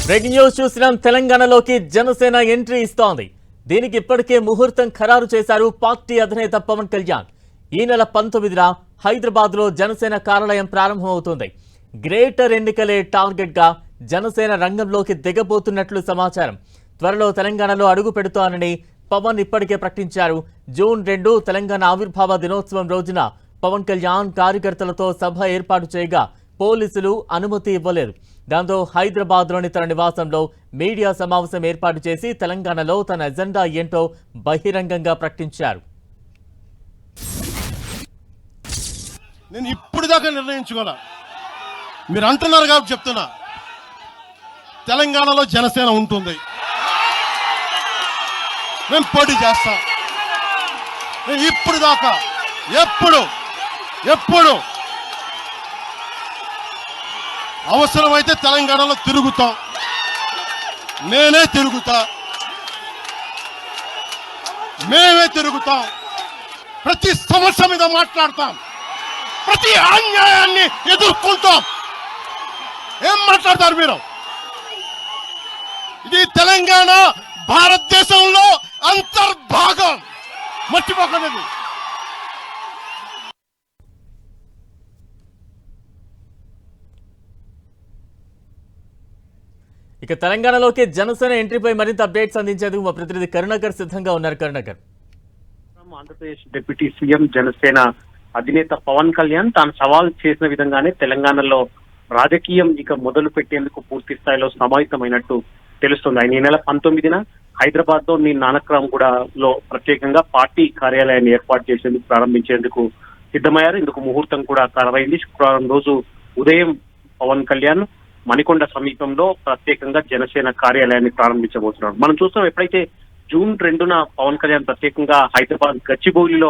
Breaking news చూసినాం. తెలంగాణలోకి Janasena entry ఇస్తోంది. దీనికి ఇప్పటికే ముహూర్తం ఖరారు చేశారు పార్టీ అధినేత పవన్ కళ్యాణ్. ఈ నెల 19న హైదరాబాద్ లో జనసేన కార్యాలయం ప్రారంభమవుతుంది. గ్రేటర్ ఎన్నికలే టార్గెట్ గా జనసేన రంగంలోకి దిగబోతున్నట్లు సమాచారం. త్వరలో తెలంగాణలో అడుగు పెడుతానని పవన్ ఇప్పటికే ప్రకటించారు. జూన్ 2 తెలంగాణ ఆవిర్భావ దినోత్సవం రోజున పవన్ కళ్యాణ్ కార్యకర్తలతో సభ ఏర్పాటు చేయగా పోలీసులు అనుమతి ఇవ్వలేదు. దాంతో హైదరాబాద్లోని తన నివాసంలో మీడియా సమావేశం ఏర్పాటు చేసి తెలంగాణలో తన ఎజెండా ఏంటో బహిరంగంగా ప్రకటించారు. నేను ఇప్పుడు దాకా నిర్ణయించుకోలే, మీరు అంటున్నారు కాబట్టి చెప్తున్నా. తెలంగాణలో జనసేన ఉంటుంది, నేను పోటీ చేస్తా. ఇప్పుడు దాకా ఎప్పుడు అవసరమైతే తెలంగాణలో తిరుగుతాం, నేనే తిరుగుతా, మేమే తిరుగుతాం. ప్రతి సమస్య మీద మాట్లాడతాం, ప్రతి అన్యాయాన్ని ఎదుర్కొంటాం. ఏం మాట్లాడతారు మీరు? ఇది తెలంగాణ భారతదేశంలో అంతర్భాగం, మర్చిపోకండి. ఇక తెలంగాణలోకి జనసేన ఎంట్రీపై మరింత అప్డేట్స్ అందించేందుకు మా ప్రతినిధి కరుణాకర్ సిద్ధంగా ఉన్నారు. కరుణాకర్, ఆంధ్రప్రదేశ్ డిప్యూటీ సీఎం జనసేన అధినేత పవన్ కళ్యాణ్ తాను సవాల్ చేసిన విధంగానే తెలంగాణలో రాజకీయం ఇక మొదలు పెట్టేందుకు పూర్తి స్థాయిలో సమాహితమైనట్టు తెలుస్తుంది. ఆయన ఈ నెల 19న హైదరాబాద్ లోని నానక్రామ్గూడలో ప్రత్యేకంగా పార్టీ కార్యాలయాన్ని ఏర్పాటు చేసేందుకు ప్రారంభించేందుకు సిద్ధమయ్యారు. ఇందుకు ముహూర్తం కూడా ఖరారైంది. శుక్రవారం రోజు ఉదయం పవన్ కళ్యాణ్ మణికొండ సమీపంలో ప్రత్యేకంగా జనసేన కార్యాలయాన్ని ప్రారంభించబోతున్నారు. మనం చూస్తాం, ఎప్పుడైతే జూన్ 2న పవన్ కళ్యాణ్ ప్రత్యేకంగా హైదరాబాద్ గచ్చిబౌలిలో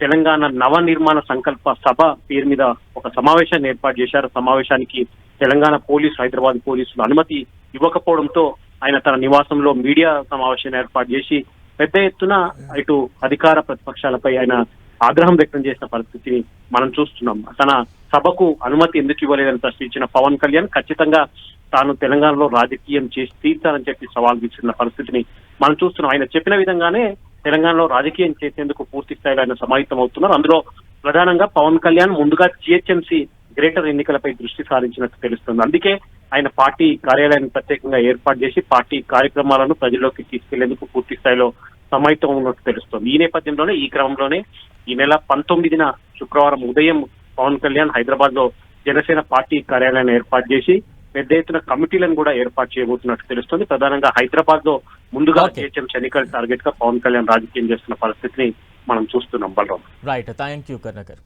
తెలంగాణ నవనిర్మాణ సంకల్ప సభ పేరు మీద ఒక సమావేశాన్ని ఏర్పాటు చేశారు. సమావేశానికి తెలంగాణ హైదరాబాద్ పోలీసులు అనుమతి ఇవ్వకపోవడంతో ఆయన తన నివాసంలో మీడియా సమావేశాన్ని ఏర్పాటు చేసి పెద్ద ఎత్తున ఇటు అధికార ప్రతిపక్షాలపై ఆయన ఆగ్రహం వ్యక్తం చేసిన పరిస్థితిని మనం చూస్తున్నాం. తన సభకు అనుమతి ఎందుకు ఇవ్వలేదని ప్రశ్నించిన పవన్ కళ్యాణ్ ఖచ్చితంగా తాను తెలంగాణలో రాజకీయం చేసి తీర్చాలని చెప్పి సవాల్ విసిరిన పరిస్థితిని మనం చూస్తున్నాం. ఆయన చెప్పిన విధంగానే తెలంగాణలో రాజకీయం చేసేందుకు పూర్తి స్థాయిలో ఆయన సమాహితం అవుతున్నారు. అందులో ప్రధానంగా పవన్ కళ్యాణ్ ముందుగా జిహెచ్ఎంసీ గ్రేటర్ ఎన్నికలపై దృష్టి సారించినట్టు తెలుస్తుంది. అందుకే ఆయన పార్టీ కార్యాలయాన్ని ప్రత్యేకంగా ఏర్పాటు చేసి పార్టీ కార్యక్రమాలను ప్రజల్లోకి తీసుకెళ్లేందుకు పూర్తి స్థాయిలో సమాహితం ఉన్నట్టు తెలుస్తుంది. ఈ నేపథ్యంలోనే ఈ క్రమంలోనే ఈ నెల 19న శుక్రవారం ఉదయం పవన్ కళ్యాణ్ హైదరాబాద్ లో జనసేన పార్టీ కార్యాలయాన్ని ఏర్పాటు చేసి పెద్ద ఎత్తున కమిటీలను కూడా ఏర్పాటు చేయబోతున్నట్టు తెలుస్తుంది. ప్రధానంగా హైదరాబాద్ లో ముందుగా జిహెచ్ఎంసీ ఎన్నికల టార్గెట్ గా పవన్ కళ్యాణ్ రాజకీయం చేస్తున్న పరిస్థితిని మనం చూస్తున్నాం. Balaram, right, thank you Karunakar.